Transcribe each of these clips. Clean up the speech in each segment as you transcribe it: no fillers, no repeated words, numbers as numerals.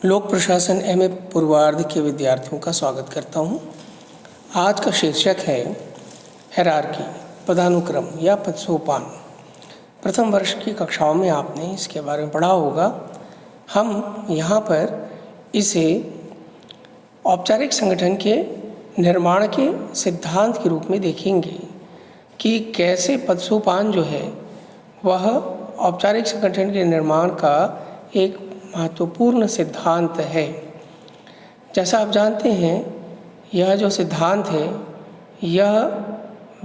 लोक प्रशासन एमए पूर्वार्ध के विद्यार्थियों का स्वागत करता हूं। आज का शीर्षक है हायरार्की, पदानुक्रम या पदसोपान। प्रथम वर्ष की कक्षाओं में आपने इसके बारे में पढ़ा होगा। हम यहाँ पर इसे औपचारिक संगठन के निर्माण के सिद्धांत के रूप में देखेंगे कि कैसे पदसोपान जो है वह औपचारिक संगठन के निर्माण का एक महत्वपूर्ण सिद्धांत है। जैसा आप जानते हैं, यह जो सिद्धांत है यह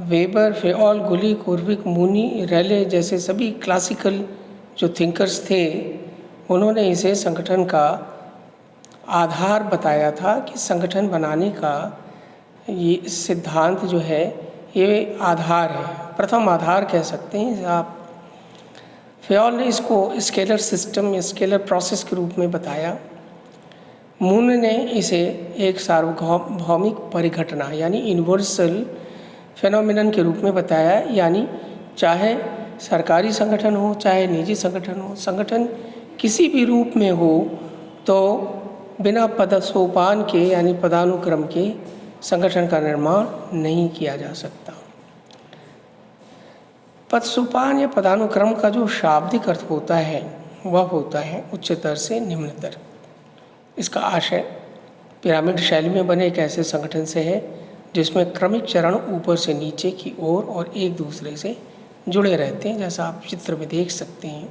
वेबर, फेओल, गुली, कुर्विक, मूनी, रेले जैसे सभी क्लासिकल जो थिंकर्स थे उन्होंने इसे संगठन का आधार बताया था कि संगठन बनाने का ये सिद्धांत जो है ये आधार है, प्रथम आधार कह सकते हैं आप। फेओल ने इसको स्केलर सिस्टम या स्केलर प्रोसेस के रूप में बताया। मून ने इसे एक सार्वभौमिक परिघटना यानी यूनिवर्सल फेनोमेनन के रूप में बताया, यानी चाहे सरकारी संगठन हो चाहे निजी संगठन हो, संगठन किसी भी रूप में हो तो बिना पदसोपान के यानी पदानुक्रम के संगठन का निर्माण नहीं किया जा सकता। पदसोपान या पदानुक्रम का जो शाब्दिक अर्थ होता है वह होता है उच्चतर से निम्नतर। इसका आशय पिरामिड शैली में बने एक ऐसे संगठन से है जिसमें क्रमिक चरण ऊपर से नीचे की ओर और एक दूसरे से जुड़े रहते हैं। जैसा आप चित्र में देख सकते हैं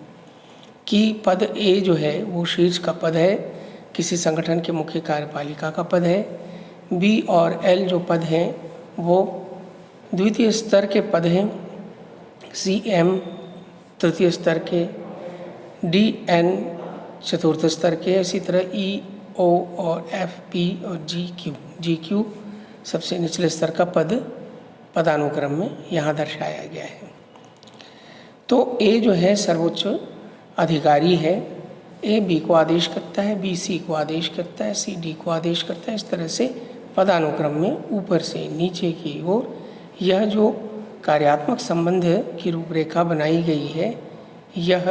कि पद ए जो है वो शीर्ष का पद है, किसी संगठन के मुख्य कार्यपालिका का पद है। बी और एल जो पद हैं वो द्वितीय स्तर के पद हैं, सी एम तृतीय स्तर के, डी एन चतुर्थ स्तर के, इसी तरह ई ओ और एफ पी और जी क्यू सबसे निचले स्तर का पद पदानुक्रम में यहाँ दर्शाया गया है। तो ए जो है सर्वोच्च अधिकारी है, ए बी को आदेश करता है, बी सी को आदेश करता है, सी डी को आदेश करता है। इस तरह से पदानुक्रम में ऊपर से नीचे की ओर यह जो कार्यात्मक संबंध की रूपरेखा बनाई गई है, यह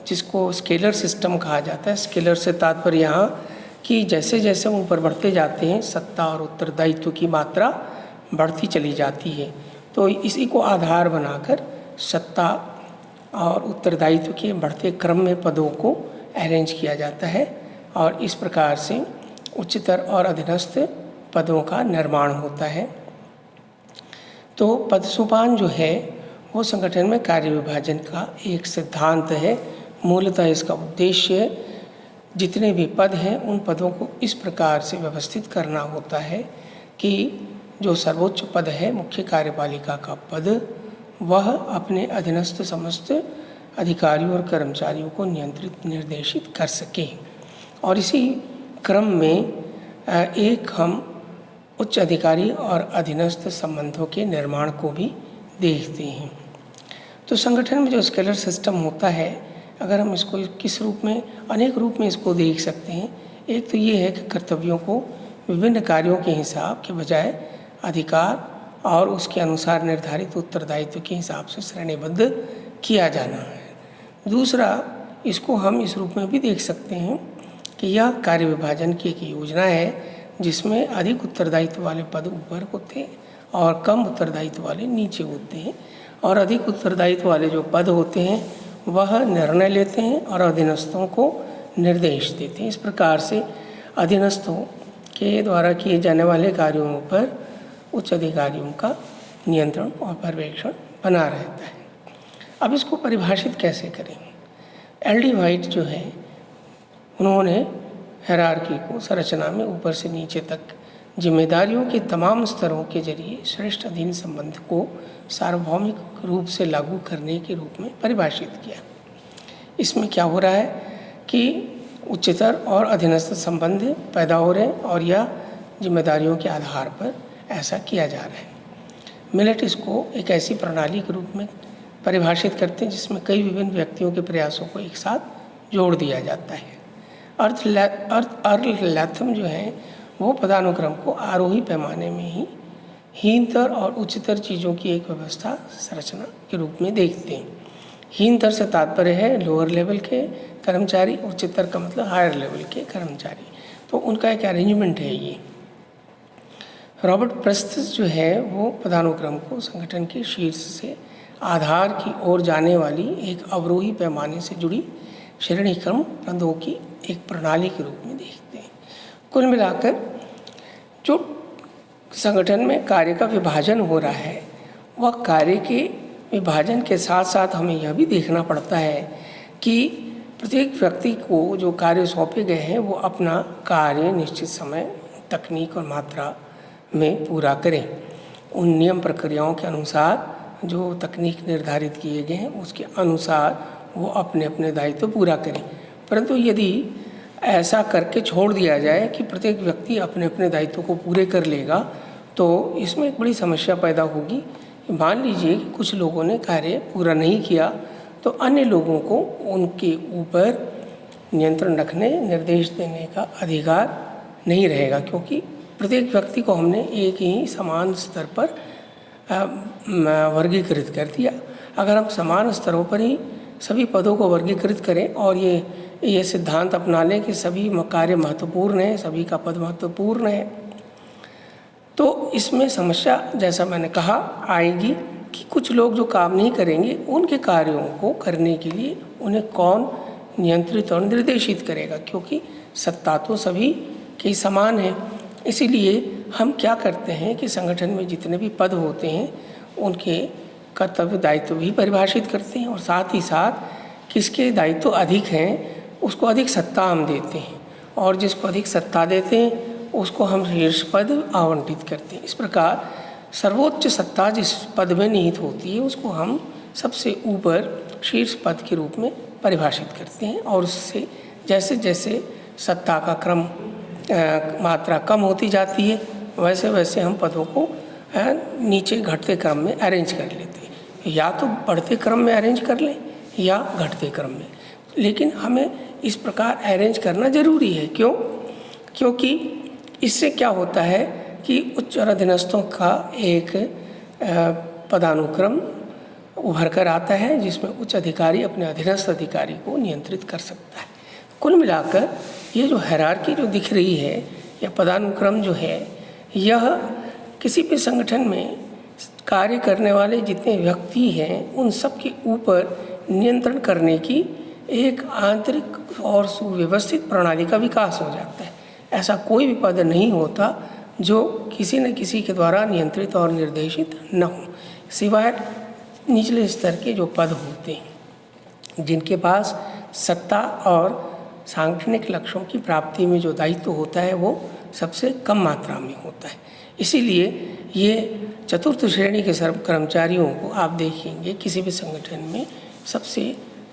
जिसको स्केलर सिस्टम कहा जाता है। स्केलर से तात्पर्य यहाँ कि जैसे जैसे हम ऊपर बढ़ते जाते हैं सत्ता और उत्तरदायित्व की मात्रा बढ़ती चली जाती है। तो इसी को आधार बनाकर सत्ता और उत्तरदायित्व के बढ़ते क्रम में पदों को अरेंज किया जाता है और इस प्रकार से उच्चतर और अधीनस्थ पदों का निर्माण होता है। तो पदसोपान जो है वो संगठन में कार्य विभाजन का एक सिद्धांत है। मूलतः इसका उद्देश्य जितने भी पद हैं उन पदों को इस प्रकार से व्यवस्थित करना होता है कि जो सर्वोच्च पद है मुख्य कार्यपालिका का पद, वह अपने अधीनस्थ समस्त अधिकारियों और कर्मचारियों को नियंत्रित निर्देशित कर सके। और इसी क्रम में एक हम उच्च अधिकारी और अधीनस्थ संबंधों के निर्माण को भी देखते हैं। तो संगठन में जो स्केलर सिस्टम होता है, अगर हम इसको किस रूप में, अनेक रूप में इसको देख सकते हैं। एक तो ये है कि कर्तव्यों को विभिन्न कार्यों के हिसाब के बजाय अधिकार और उसके अनुसार निर्धारित उत्तरदायित्व के हिसाब से श्रेणीबद्ध किया जाना है। दूसरा, इसको हम इस रूप में भी देख सकते हैं कि यह कार्य विभाजन की एक योजना है जिसमें अधिक उत्तरदायित्व वाले पद ऊपर होते हैं और कम उत्तरदायित्व वाले नीचे होते हैं। और अधिक उत्तरदायित्व वाले जो पद होते हैं वह निर्णय लेते हैं और अधीनस्थों को निर्देश देते हैं। इस प्रकार से अधीनस्थों के द्वारा किए जाने वाले कार्यों पर उच्च अधिकारियों का नियंत्रण और पर्यवेक्षण बना रहता है। अब इसको परिभाषित कैसे करें? एल.डी. व्हाइट जो है उन्होंने हायरार्की को संरचना में ऊपर से नीचे तक जिम्मेदारियों के तमाम स्तरों के जरिए श्रेष्ठ अधीन संबंध को सार्वभौमिक रूप से लागू करने के रूप में परिभाषित किया। इसमें क्या हो रहा है कि उच्चतर और अधीनस्थ संबंध पैदा हो रहे हैं और यह जिम्मेदारियों के आधार पर ऐसा किया जा रहा है। मिलेट इसको एक ऐसी प्रणाली के रूप में परिभाषित करते हैं जिसमें कई विभिन्न व्यक्तियों के प्रयासों को एक साथ जोड़ दिया जाता है। अर्ल लैथम जो है वो पदानुक्रम को आरोही पैमाने में ही हीनतर और उच्चतर चीज़ों की एक व्यवस्था संरचना के रूप में देखते हैं। हीनतर से तात्पर्य है लोअर लेवल के, कर्मचारी, उच्चतर का मतलब हायर लेवल के कर्मचारी। तो उनका एक अरेंजमेंट है ये। रॉबर्ट प्रेस्टिस जो है वो पदानुक्रम को संगठन के शीर्ष से आधार की ओर जाने वाली एक अवरोही पैमाने से जुड़ी श्रेणी क्रम पदों की एक प्रणाली के रूप में देखते हैं। कुल मिलाकर जो संगठन में कार्य का विभाजन हो रहा है, वह कार्य के विभाजन के साथ साथ हमें यह भी देखना पड़ता है कि प्रत्येक व्यक्ति को जो कार्य सौंपे गए हैं वो अपना कार्य निश्चित समय, तकनीक और मात्रा में पूरा करें। उन नियम प्रक्रियाओं के अनुसार जो तकनीक निर्धारित किए गए हैं उसके अनुसार वो अपने अपने दायित्व पूरा करें। परंतु यदि ऐसा करके छोड़ दिया जाए कि प्रत्येक व्यक्ति अपने अपने दायित्व को पूरे कर लेगा, तो इसमें एक बड़ी समस्या पैदा होगी। मान लीजिए कि कुछ लोगों ने कार्य पूरा नहीं किया, तो अन्य लोगों को उनके ऊपर नियंत्रण रखने, निर्देश देने का अधिकार नहीं रहेगा, क्योंकि प्रत्येक व्यक्ति को हमने एक ही समान स्तर पर वर्गीकृत कर दिया। अगर हम समान स्तरों पर ही सभी पदों को वर्गीकृत करें और ये सिद्धांत अपना लें कि सभी कार्य महत्वपूर्ण हैं, सभी का पद महत्वपूर्ण है, तो इसमें समस्या, जैसा मैंने कहा, आएगी कि कुछ लोग जो काम नहीं करेंगे, उनके कार्यों को करने के लिए उन्हें कौन नियंत्रित और निर्देशित करेगा, क्योंकि सत्ता तो सभी की समान है। इसीलिए हम क्या करते हैं कि संगठन में जितने भी पद होते हैं उनके कर्तव्य दायित्व भी परिभाषित करते हैं, और साथ ही साथ किसके दायित्व अधिक हैं उसको अधिक सत्ता हम देते हैं, और जिसको अधिक सत्ता देते हैं उसको हम शीर्ष पद आवंटित करते हैं। इस प्रकार सर्वोच्च सत्ता जिस पद में निहित होती है उसको हम सबसे ऊपर शीर्ष पद के रूप में परिभाषित करते हैं, और उससे जैसे जैसे सत्ता का क्रम मात्रा कम होती जाती है वैसे वैसे हम पदों को नीचे घटते क्रम में अरेंज कर लेते हैं। या तो बढ़ते क्रम में अरेंज कर लें या घटते क्रम में, लेकिन हमें इस प्रकार अरेंज करना ज़रूरी है। क्यों? क्योंकि इससे क्या होता है कि उच्च और अधीनस्थों का एक पदानुक्रम उभर कर आता है जिसमें उच्च अधिकारी अपने अधीनस्थ अधिकारी को नियंत्रित कर सकता है। कुल मिलाकर ये जो हायरार्की जो दिख रही है या पदानुक्रम जो है, यह किसी भी संगठन में कार्य करने वाले जितने व्यक्ति हैं उन सब के ऊपर नियंत्रण करने की एक आंतरिक और सुव्यवस्थित प्रणाली का विकास हो जाता है। ऐसा कोई भी पद नहीं होता जो किसी न किसी के द्वारा नियंत्रित और निर्देशित न हो, सिवाय निचले स्तर के जो पद होते हैं जिनके पास सत्ता और सांगठनिक लक्ष्यों की प्राप्ति में जो दायित्व होता है वो सबसे कम मात्रा में होता है। इसीलिए ये चतुर्थ श्रेणी के कर्मचारियों को आप देखेंगे किसी भी संगठन में सबसे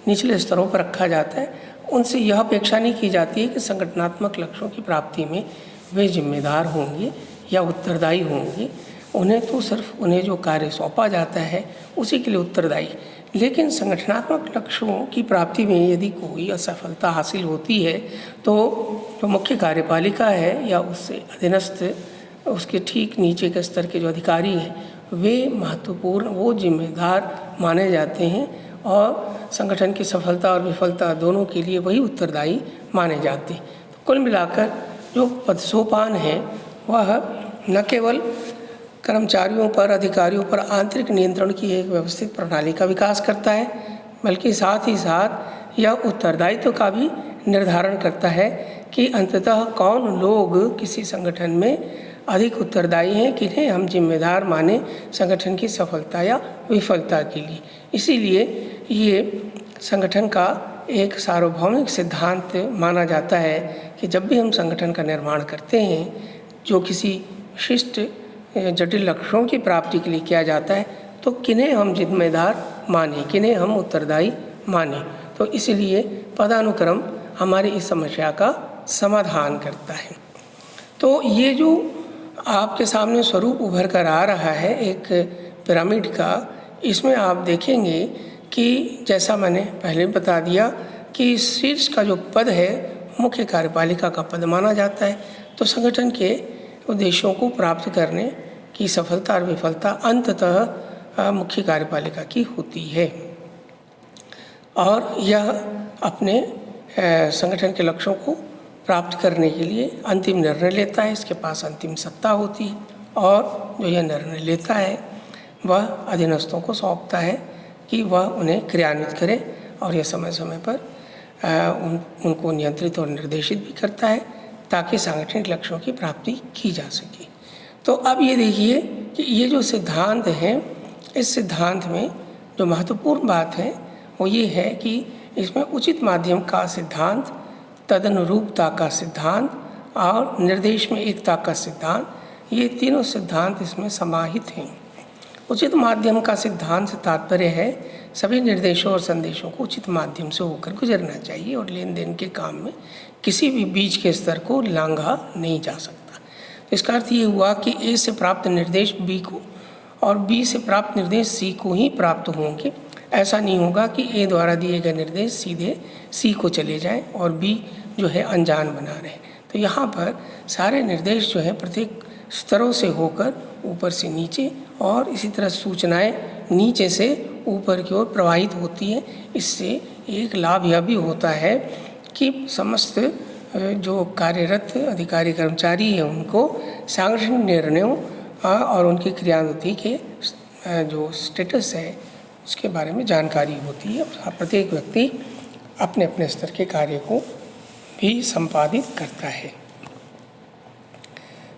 निचले स्तरों पर रखा जाता है। उनसे यह अपेक्षा नहीं की जाती है कि संगठनात्मक लक्ष्यों की प्राप्ति में वे जिम्मेदार होंगे या उत्तरदायी होंगे। उन्हें जो कार्य सौंपा जाता है उसी के लिए उत्तरदायी। लेकिन संगठनात्मक लक्ष्यों की प्राप्ति में यदि कोई असफलता हासिल होती है तो जो मुख्य कार्यपालिका है या उससे अधीनस्थ उसके ठीक नीचे के स्तर के जो अधिकारी हैं वे महत्वपूर्ण, वो जिम्मेदार माने जाते हैं और संगठन की सफलता और विफलता दोनों के लिए वही उत्तरदायी माने जाते हैं। तो कुल मिलाकर जो पदसोपान है वह न केवल कर्मचारियों पर, अधिकारियों पर आंतरिक नियंत्रण की एक व्यवस्थित प्रणाली का विकास करता है, बल्कि साथ ही साथ यह उत्तरदायित्व का भी निर्धारण करता है कि अंततः कौन लोग किसी संगठन में अधिक उत्तरदायी हैं, किन्हें हम जिम्मेदार माने संगठन की सफलता या विफलता के लिए। इसीलिए ये संगठन का एक सार्वभौमिक सिद्धांत माना जाता है कि जब भी हम संगठन का निर्माण करते हैं जो किसी विशिष्ट जटिल लक्ष्यों की प्राप्ति के लिए किया जाता है तो किन्हें हम जिम्मेदार माने, किन्हें हम उत्तरदायी माने। तो इसलिए पदानुक्रम हमारी इस समस्या का समाधान करता है। तो ये जो आपके सामने स्वरूप उभर कर आ रहा है एक पिरामिड का, इसमें आप देखेंगे कि जैसा मैंने पहले बता दिया कि शीर्ष का जो पद है मुख्य कार्यपालिका का पद माना जाता है। तो संगठन के उद्देश्यों को प्राप्त करने की सफलता और विफलता अंततः मुख्य कार्यपालिका की होती है और यह अपने संगठन के लक्ष्यों को प्राप्त करने के लिए अंतिम निर्णय लेता है। इसके पास अंतिम सत्ता होती है और जो यह निर्णय लेता है वह अधीनस्थों को सौंपता है कि वह उन्हें क्रियान्वित करे और यह समय समय पर उनको नियंत्रित और निर्देशित भी करता है ताकि सांगठनिक लक्ष्यों की प्राप्ति की जा सके। तो अब ये देखिए कि ये जो सिद्धांत हैं, इस सिद्धांत में जो महत्वपूर्ण बात है वो ये है कि इसमें उचित माध्यम का सिद्धांत, तदनुरूपता का सिद्धांत और निर्देश में एकता का सिद्धांत, ये तीनों सिद्धांत इसमें समाहित हैं। उचित माध्यम का सिद्धांत से तात्पर्य है सभी निर्देशों और संदेशों को उचित माध्यम से होकर गुजरना चाहिए और लेन देन के काम में किसी भी बीच के स्तर को लांघा नहीं जा सकता। इसका अर्थ ये हुआ कि ए से प्राप्त निर्देश बी को और बी से प्राप्त निर्देश सी को ही प्राप्त होंगे। ऐसा नहीं होगा कि ए द्वारा दिए गए निर्देश सीधे सी को चले जाएं और बी जो है अनजान बना रहे। तो यहाँ पर सारे निर्देश जो है प्रत्येक स्तरों से होकर ऊपर से नीचे और इसी तरह सूचनाएं नीचे से ऊपर की ओर प्रवाहित होती हैं। इससे एक लाभ यह भी होता है कि समस्त जो कार्यरत अधिकारी कर्मचारी हैं उनको सांगठनिक निर्णयों और उनकी क्रियान्विति के जो स्टेटस है उसके बारे में जानकारी होती है। प्रत्येक व्यक्ति अपने अपने स्तर के कार्य को भी संपादित करता है।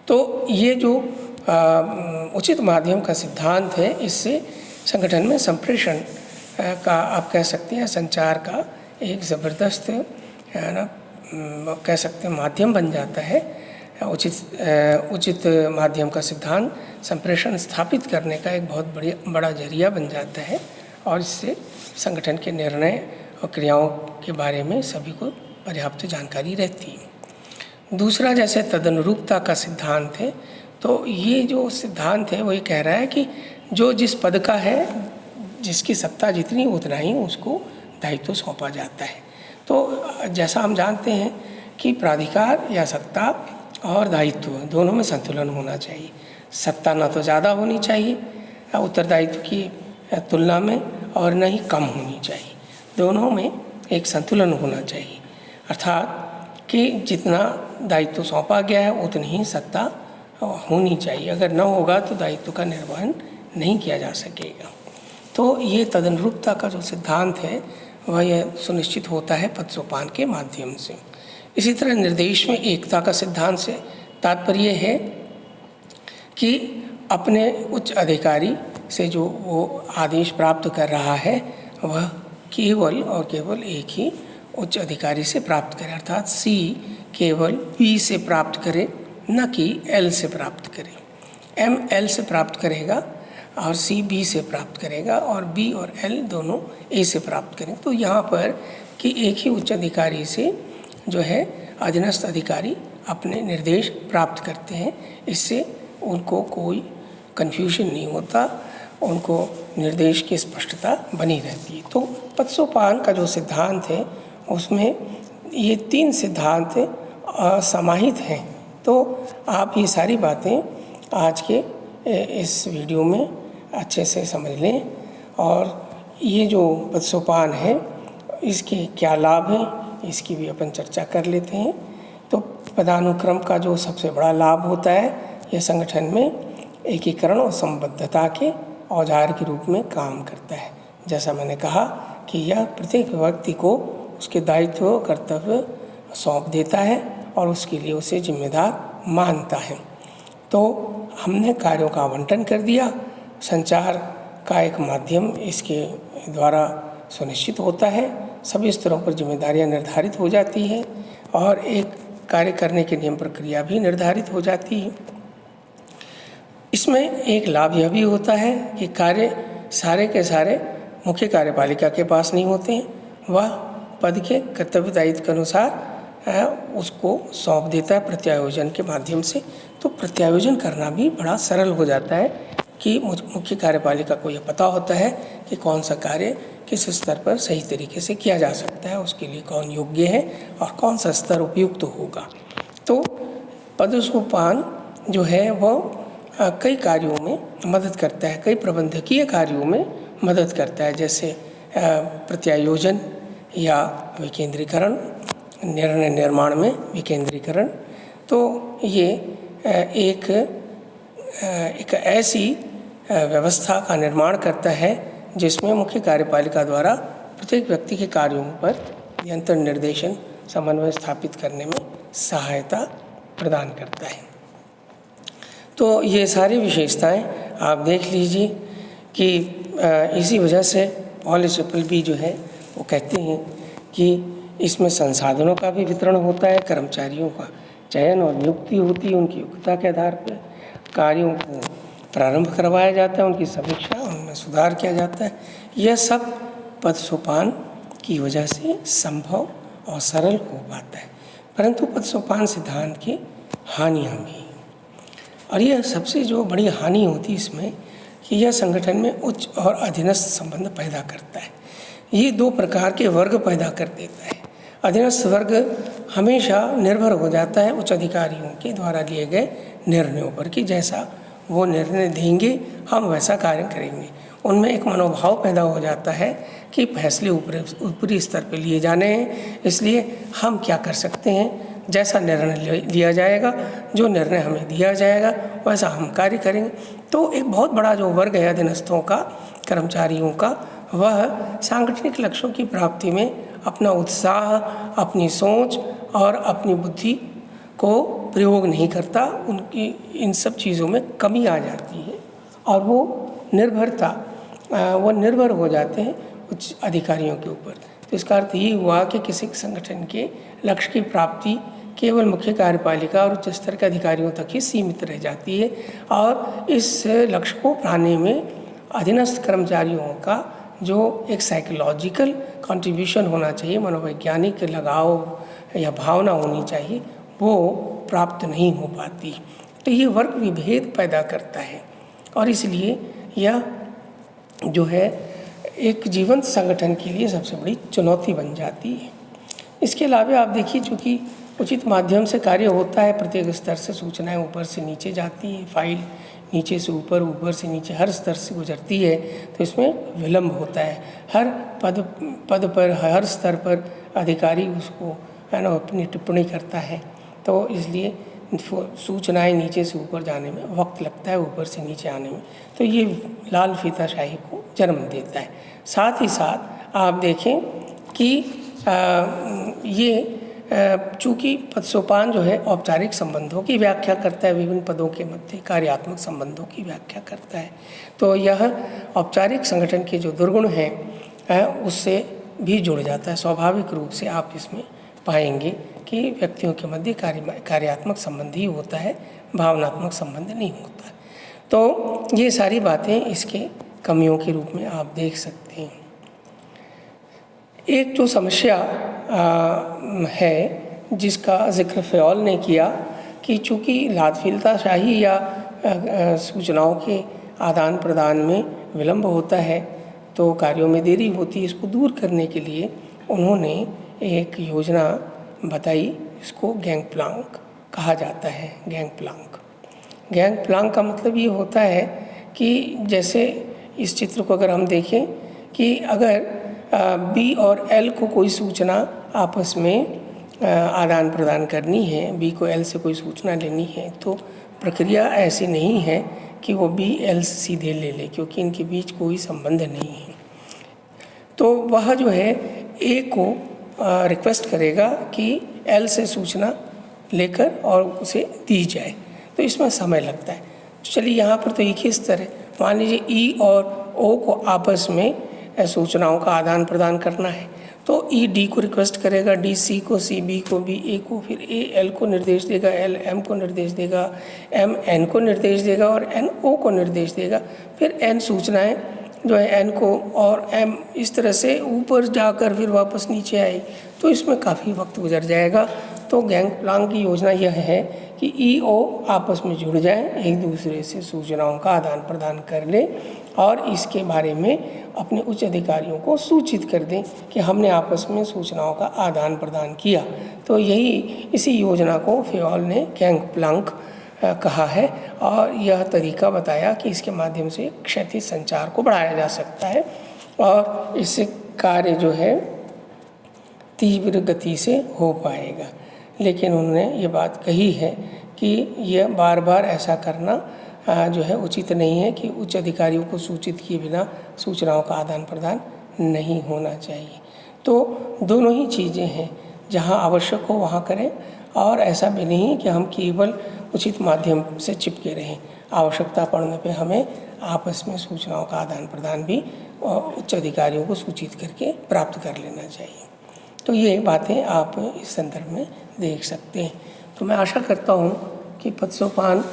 तो ये जो उचित माध्यम का सिद्धांत है, इससे संगठन में संप्रेषण का आप कह सकते हैं, संचार का एक ज़बरदस्त कह सकते हैं माध्यम बन जाता है। उचित माध्यम का सिद्धांत संप्रेषण स्थापित करने का एक बहुत बड़ा जरिया बन जाता है और इससे संगठन के निर्णय और क्रियाओं के बारे में सभी को पर्याप्त जानकारी रहती है। दूसरा जैसे तदनुरूपता का सिद्धांत है, तो ये जो सिद्धांत है वो ये कह रहा है कि जो जिस पद का है, जिसकी सत्ता जितनी उतना ही उसको दायित्व सौंपा जाता है। तो जैसा हम जानते हैं कि प्राधिकार या सत्ता और दायित्व दोनों में संतुलन होना चाहिए। सत्ता ना तो ज़्यादा होनी चाहिए उत्तरदायित्व की तुलना में और न ही कम होनी चाहिए, दोनों में एक संतुलन होना चाहिए। अर्थात कि जितना दायित्व सौंपा गया है उतनी ही सत्ता होनी चाहिए। अगर न होगा तो दायित्व का निर्वहन नहीं किया जा सकेगा। तो ये तदनुरूपता का जो सिद्धांत है वह यह सुनिश्चित होता है पद सोपान के माध्यम से। इसी तरह निर्देश में एकता का सिद्धांत से तात्पर्य है कि अपने उच्च अधिकारी से जो वो आदेश प्राप्त कर रहा है वह केवल और केवल एक ही उच्च अधिकारी से प्राप्त करे। अर्थात सी केवल बी से प्राप्त करे, न कि एल से प्राप्त करे। एम एल से प्राप्त करेगा और सी बी से प्राप्त करेगा और बी और एल दोनों ए से प्राप्त करेंगे। तो यहाँ पर कि एक ही उच्च अधिकारी से जो है अधीनस्थ अधिकारी अपने निर्देश प्राप्त करते हैं। इससे उनको कोई कन्फ्यूजन नहीं होता, उनको निर्देश की स्पष्टता बनी रहती है। तो पद सोपान का जो सिद्धांत है उसमें ये तीन सिद्धांत समाहित हैं। तो आप ये सारी बातें आज के इस वीडियो में अच्छे से समझ लें और ये जो पद सोपान है इसके क्या लाभ हैं इसकी भी अपन चर्चा कर लेते हैं। तो पदानुक्रम का जो सबसे बड़ा लाभ होता है यह संगठन में एकीकरण और संबद्धता के औजार के रूप में काम करता है। जैसा मैंने कहा कि यह प्रत्येक व्यक्ति को उसके दायित्व कर्तव्य सौंप देता है और उसके लिए उसे जिम्मेदार मानता है। तो हमने कार्यों का आवंटन कर दिया, संचार का एक माध्यम इसके द्वारा सुनिश्चित होता है, सभी स्तरों पर जिम्मेदारियां निर्धारित हो जाती हैं और एक कार्य करने की नियम प्रक्रिया भी निर्धारित हो जाती है। इसमें एक लाभ यह भी होता है कि कार्य सारे के सारे मुख्य कार्यपालिका के पास नहीं होते हैं, वह पद के कर्तव्य दायित्व के अनुसार उसको सौंप देता है प्रत्यायोजन के माध्यम से। तो प्रत्यायोजन करना भी बड़ा सरल हो जाता है कि मुख्य कार्यपालिका को यह पता होता है कि कौन सा कार्य किस स्तर पर सही तरीके से किया जा सकता है, उसके लिए कौन योग्य है और कौन सा स्तर उपयुक्त होगा। तो पद सोपान जो है वो कई कार्यों में मदद करता है, कई प्रबंधकीय कार्यों में मदद करता है, जैसे प्रत्यायोजन या विकेंद्रीकरण निर्णय निर्माण में विकेंद्रीकरण। तो ये एक ऐसी व्यवस्था का निर्माण करता है जिसमें मुख्य कार्यपालिका द्वारा प्रत्येक व्यक्ति के कार्यों पर नियंत्रण, निर्देशन, समन्वय स्थापित करने में सहायता प्रदान करता है। तो ये सारी विशेषताएं आप देख लीजिए कि इसी वजह से पॉल एपलबी जो है वो कहते हैं कि इसमें संसाधनों का भी वितरण होता है, कर्मचारियों का चयन और नियुक्ति होती है उनकी योग्यता के आधार पर, कार्यों को प्रारंभ करवाया जाता है, उनकी समीक्षा, उनमें सुधार किया जाता है। यह सब पदसोपान की वजह से संभव और सरल हो पाता है। परंतु पदसोपान सिद्धांत की हानियाँ भी, और यह सबसे जो बड़ी हानि होती है इसमें कि यह संगठन में उच्च और अधीनस्थ संबंध पैदा करता है। ये दो प्रकार के वर्ग पैदा कर देता है। अधीनस्थ वर्ग हमेशा निर्भर हो जाता है उच्च अधिकारियों के द्वारा लिए गए निर्णयों पर कि जैसा वो निर्णय देंगे हम वैसा कार्य करेंगे। उनमें एक मनोभाव पैदा हो जाता है कि फैसले ऊपरी स्तर पर लिए जाने हैं, इसलिए हम क्या कर सकते हैं, जैसा निर्णय लिया जाएगा, जो निर्णय हमें दिया जाएगा वैसा हम कार्य करेंगे। तो एक बहुत बड़ा जो वर्ग है अधीनस्थों का, कर्मचारियों का, वह सांगठनिक लक्ष्यों की प्राप्ति में अपना उत्साह, अपनी सोच और अपनी बुद्धि को प्रयोग नहीं करता। उनकी इन सब चीज़ों में कमी आ जाती है और वो निर्भर हो जाते हैं उच्च अधिकारियों के ऊपर। तो इसका अर्थ ये हुआ कि किसी संगठन के लक्ष्य की प्राप्ति केवल मुख्य कार्यपालिका और उच्च स्तर के अधिकारियों तक ही सीमित रह जाती है, और इस लक्ष्य को पाने में अधीनस्थ कर्मचारियों का जो एक साइकोलॉजिकल कंट्रीब्यूशन होना चाहिए, मनोवैज्ञानिक लगाव या भावना होनी चाहिए, वो प्राप्त नहीं हो पाती। तो ये वर्ग विभेद पैदा करता है और इसलिए यह जो है एक जीवंत संगठन के लिए सबसे बड़ी चुनौती बन जाती है। इसके अलावा आप देखिए, चूँकि उचित माध्यम से कार्य होता है, प्रत्येक स्तर से सूचनाएं ऊपर से नीचे जाती है, फाइल नीचे से ऊपर, ऊपर से नीचे हर स्तर से गुजरती है, तो इसमें विलम्ब होता है। हर पद पर, हर स्तर पर अधिकारी उसको अपनी टिप्पणी करता है, तो इसलिए सूचनाएं नीचे से ऊपर जाने में वक्त लगता है, ऊपर से नीचे आने में। तो ये लाल फीताशाही को जन्म देता है। साथ ही साथ आप देखें कि ये चूँकि पदसोपान जो है औपचारिक संबंधों की व्याख्या करता है, विभिन्न पदों के मध्य कार्यात्मक संबंधों की व्याख्या करता है, तो यह औपचारिक संगठन के जो दुर्गुण हैं उससे भी जुड़ जाता है। स्वाभाविक रूप से आप इसमें पाएंगे कि व्यक्तियों के मध्य कार्यात्मक संबंध ही होता है, भावनात्मक संबंध नहीं होता। तो ये सारी बातें इसके कमियों के रूप में आप देख सकते हैं। एक जो समस्या है जिसका जिक्र फ़याल ने किया कि चूँकि लादफीलताशाही या सूचनाओं के आदान प्रदान में विलंब होता है तो कार्यों में देरी होती है, इसको दूर करने के लिए उन्होंने एक योजना बताई, इसको गैंगप्लांक कहा जाता है। गैंगप्लांक का मतलब ये होता है कि जैसे इस चित्र को अगर हम देखें कि अगर बी और एल को कोई सूचना आपस में आदान प्रदान करनी है, बी को एल से कोई सूचना लेनी है, तो प्रक्रिया ऐसी नहीं है कि वो बी एल से सीधे ले ले, क्योंकि इनके बीच कोई संबंध नहीं है। तो वह जो है ए को रिक्वेस्ट करेगा कि एल से सूचना लेकर और उसे दी जाए, तो इसमें समय लगता है। तो चलिए यहाँ पर तो एक ही स्तर है, मान लीजिए ई और ओ को आपस में सूचनाओं का आदान प्रदान करना है, तो ई डी को रिक्वेस्ट करेगा, डी सी को, सी बी को, बी ए को, फिर ए एल को निर्देश देगा, एल एम को निर्देश देगा, एम एन को निर्देश देगा और एन ओ को निर्देश देगा। फिर एन सूचनाएं जो है एन को और एम इस तरह से ऊपर जाकर फिर वापस नीचे आई, तो इसमें काफ़ी वक्त गुजर जाएगा। तो गैंगप्लांक की योजना यह है कि ई ओ आपस में जुड़ जाएं, एक दूसरे से सूचनाओं का आदान प्रदान कर लें और इसके बारे में अपने उच्च अधिकारियों को सूचित कर दें कि हमने आपस में सूचनाओं का आदान प्रदान किया। तो इसी योजना को फ़याल ने गैंगप्लांक कहा है और यह तरीका बताया कि इसके माध्यम से क्षैतिज संचार को बढ़ाया जा सकता है और इससे कार्य जो है तीव्र गति से हो पाएगा। लेकिन उन्होंने ये बात कही है कि यह बार बार ऐसा करना जो है उचित नहीं है, कि उच्च अधिकारियों को सूचित किए बिना सूचनाओं का आदान प्रदान नहीं होना चाहिए। तो दोनों ही चीज़ें हैं, जहाँ आवश्यक हो वहाँ करें, और ऐसा भी नहीं कि हम केवल उचित माध्यम से चिपके रहें। आवश्यकता पड़ने पे हमें आपस में सूचनाओं का आदान प्रदान भी उच्च अधिकारियों को सूचित करके प्राप्त कर लेना चाहिए। तो ये बातें आप इस संदर्भ में देख सकते हैं। तो मैं आशा करता हूँ कि पदसोपान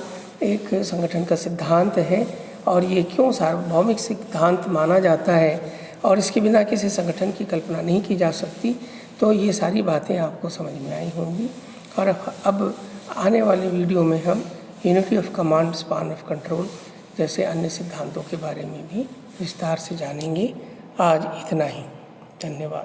एक संगठन का सिद्धांत है, और ये क्यों सार्वभौमिक सिद्धांत माना जाता है और इसके बिना किसी संगठन की कल्पना नहीं की जा सकती, तो ये सारी बातें आपको समझ में आई होंगी। और अब आने वाले वीडियो में हम unity of command, span of control जैसे अन्य सिद्धांतों के बारे में भी विस्तार से जानेंगे। आज इतना ही, धन्यवाद।